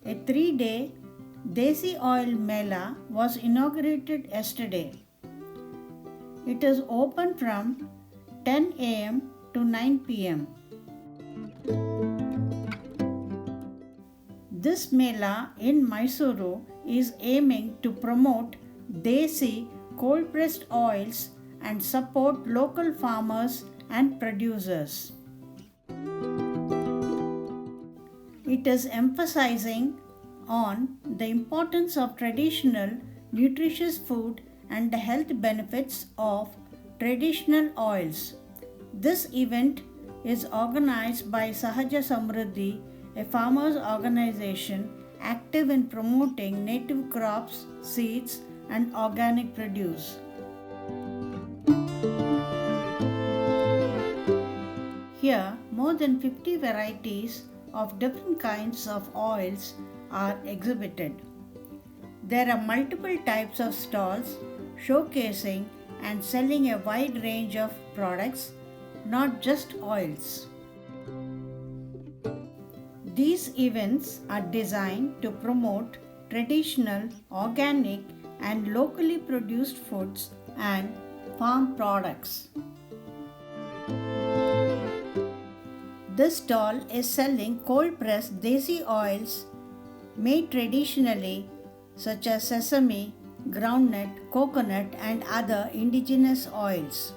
A 3-day Desi oil Mela was inaugurated yesterday. It is open from 10 a.m. to 9 p.m. This Mela in Mysuru is aiming to promote Desi cold pressed oils and support local farmers and producers. It is emphasizing on the importance of traditional nutritious food and the health benefits of traditional oils. This event is organized by Sahaja Samruddhi, a farmers' organization active in promoting native crops, seeds, and organic produce. Here, more than 50 varieties of different kinds of oils are exhibited. There are multiple types of stalls showcasing and selling a wide range of products, not just oils. These events are designed to promote traditional, organic, and locally produced foods and farm products. This stall is selling cold pressed Desi oils made traditionally, such as sesame, groundnut, coconut, and other indigenous oils.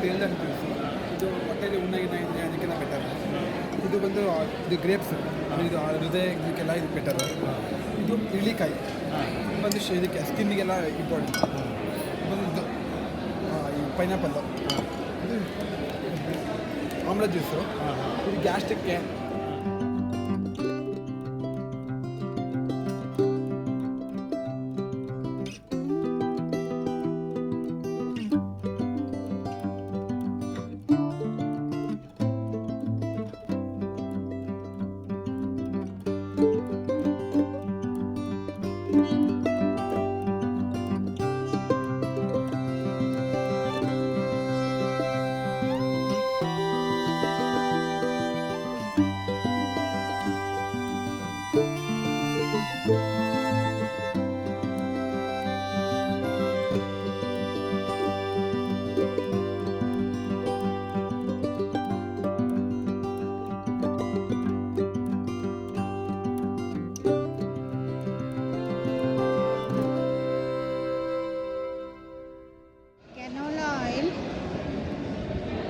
ಬೇಲ್ ಅಂತ ಇದು ಹೊಟ್ಟೆಲಿ ಉಣ್ಣಾಗಿದೆ ಅದಕ್ಕೆಲ್ಲ better. ಇದು ಬಂದು ಇದು grapes, ಇದು ಹೃದಯ ಇದಕ್ಕೆಲ್ಲ ಇದು ಬೆಟರ್. ಇದು ಇಳಿಕಾಯಿ ಬಂದು ಇದಕ್ಕೆ ಸ್ಕಿನ್ನಿಗೆಲ್ಲ ಇಂಪಾರ್ಟೆಂಟ್. ಬಂದು ಈ ಪೈನಾಪಲ್ಲು, ಇದು ಆಮ್ಲ ಜ್ಯೂಸು, ಇದು ಗ್ಯಾಸ್ಟ್ರಿಕ್ಗೆ.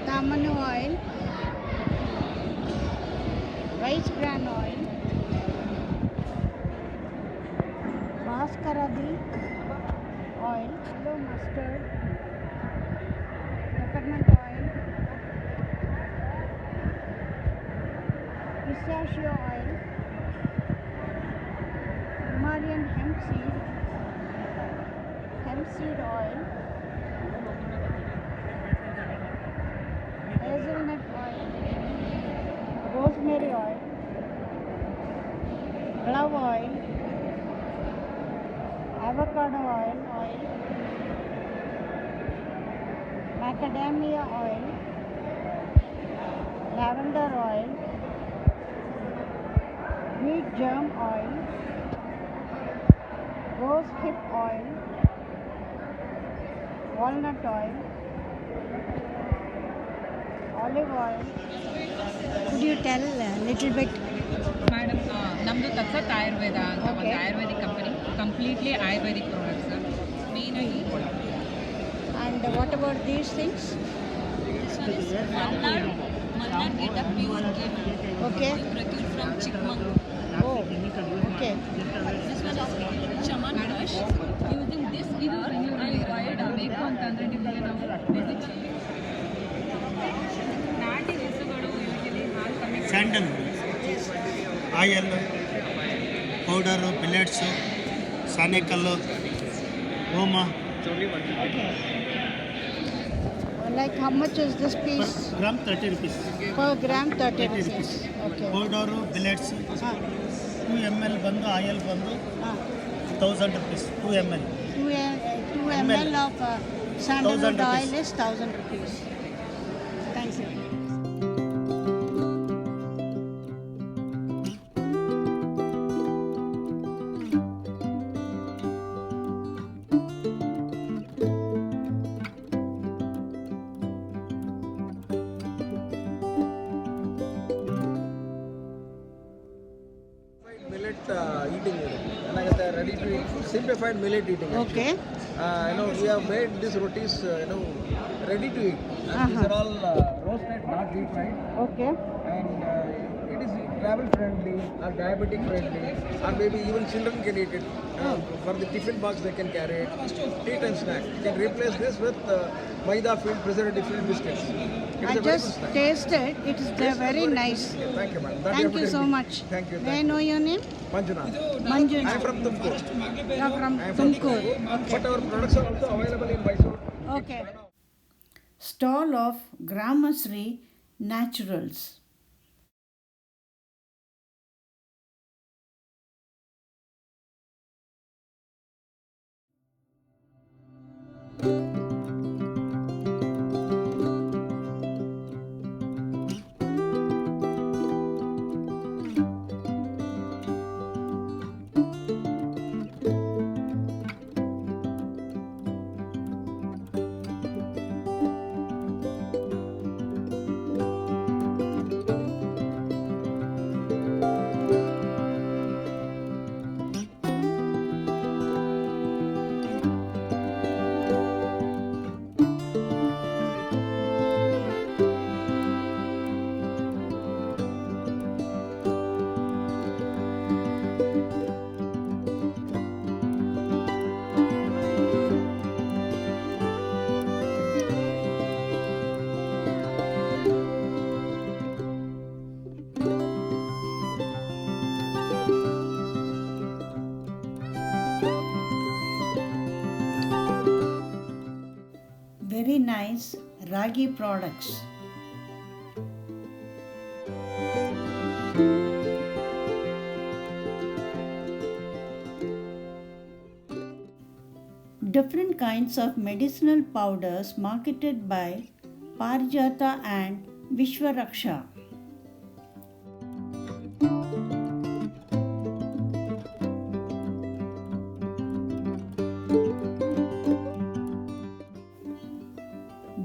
Tamanu oil, rice bran oil, Baskaradi oil, yellow mustard, coconut oil, pistachio oil, Himalayan hemp seed oil, hazelnut oil, rosemary oil, clove oil, avocado oil, macadamia oil, lavender oil, wheat germ oil, rose hip oil, walnut oil, olive oil. Could you tell a little bit? Madam, namdu Tatsat Ayurveda anta Okay. ಒಂದು Ayurvedic company, completely Ayurvedic products ಮೇನಾಗಿ. And what about these things? This one is Malnad Geta pure cane. Okay. We procure from Chikmagalur. Oh, okay. This one is Chaman brush. Using this ಇದು renewal ಬೇಕು ಅಂತಂದರೆ ನಿಮಗೆ ನಾವು basic ನಾಟಿ ಹಸುಗಳು usually ಹಾಲು ಕಮ್ಮಿ ಸ್ಯಾಂಡಲ್ ಆಯಲ್ ಪೌಡರು, ಮಿಲೆಟ್ಸು, ಸಾನೆಕಲ್ಲು, Roma. Okay. Like how much is this piece? Per gram 30 rupees. Per gram 30 30 rupees. Okay. Powder billets. Ah, 2 ml ಬಂದು ಆಯಿಲ್ ಬಂದು ah. 1000 rupees. 2 ml. 2 ml of sandalwood 1000 oil rupees. is 1000 rupees. Thanks. Sir. Millet eating, ಏನಾಗುತ್ತೆ ready to eat food, simplified millet eating. Okay. We have made these rotis, ready to eat. These are all roasted, not deep fried, Okay. and it is travel friendly or diabetic friendly, or maybe even children can eat it. For the tiffin box they can carry it. Tea time snack. You can replace this with maida filled, preservative filled biscuits. It is I a very good just snack. tasted. It is very nice. Yeah, thank you, madam. That Thank have you to so tell me. much. Thank you. May I know your name? Manjunath. Manjuna. I am from Tumkur. You are from I am from Tumkur. Okay. But our products are also available in Mysore. Okay. Stall of Gramasri Naturals. Very nice ragi products. Different kinds of medicinal powders marketed by Parijata and Vishwaraksha.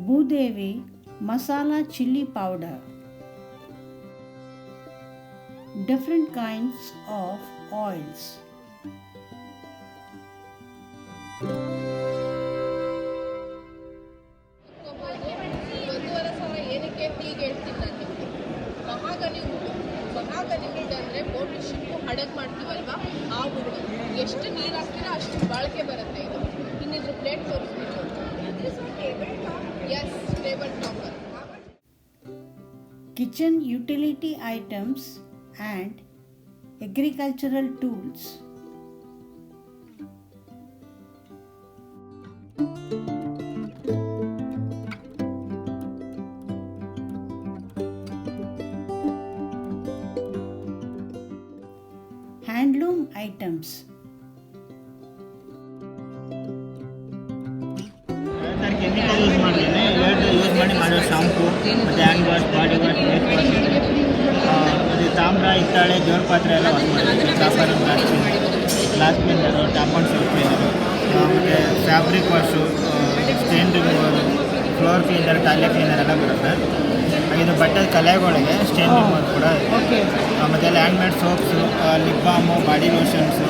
Bhudevi masala chili powder. Different kinds of oils. ಒಂದೂವರೆ ಸಾವಿರ ಏನಕ್ಕೆ ಟೀಗೆ ಹೇಳ್ತೀನಿ ನಾನು ನಿಮಗೆ. Mahogany ಉಂಟು. Mahogany ಉಂಟು ಅಂದರೆ boat ship ಹಡಗ್ ಮಾಡ್ತೀವಲ್ವಾ, ಆ ಉಂಟು ಎಷ್ಟು ನೀರು ಹಾಕ್ತೀರಾ ಅಷ್ಟು ಬಾಳಿಕೆ ಬರುತ್ತೆ ಇದು. ಇನ್ನಿದ್ರ ಪ್ಲೇಟ್ ತೋರಿಸ್ತೀನಿ. Yes, table topper. Kitchen utility items and agricultural tools. Handloom items. Sir chemical use ಮಾಡ್ತೀನಿ. ಯೂಸ್ ಮಾಡಿ ಮಾಡೋ ಶಾಂಪು ಮತ್ತು hand wash, body wash, face wash, ಮತ್ತು ತಾಮ್ರ, ಹಿತ್ತಾಳೆ, ಜೋರ ಪಾತ್ರೆ ಎಲ್ಲ ವಾಶ್ ಮಾಡ್ತೀನಿ. ಕಾಪರ್, ಗ್ಲಾಸ್ ಕ್ಲೀನರು, ಟಾಪನ್ ಸಿಲ್ಕ್ ಕ್ಲೀನರು, ಮತ್ತು fabric wash, stain remover, floor cleaner, toilet cleaner ಎಲ್ಲ ಬರುತ್ತೆ. ಇದು ಬಟ್ಟೆ ಕಲೆಗಳಿಗೆ ಸ್ಟೇನ್ ರಿಮೂವರ್ ಕೂಡ ಇದೆ. ಮತ್ತು hand made soaps, lip balm, body lotions.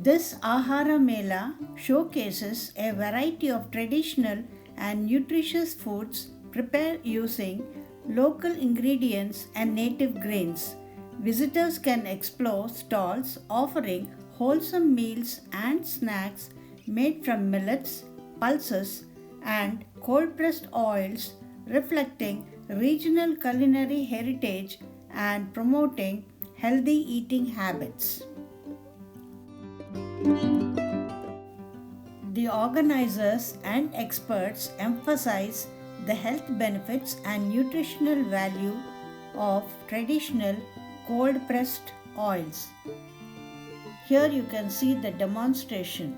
This Ahara Mela showcases a variety of traditional and nutritious foods prepared using local ingredients and native grains. Visitors can explore stalls offering wholesome meals and snacks made from millets, pulses, and cold pressed oils, reflecting regional culinary heritage and promoting healthy eating habits. The organizers and experts emphasize the health benefits and nutritional value of traditional cold pressed oils. Here you can see the demonstration.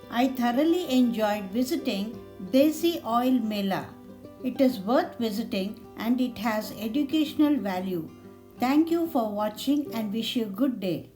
I thoroughly enjoyed visiting Desi Oil Mela. It is worth visiting and it has educational value. Thank you for watching and wish you a good day.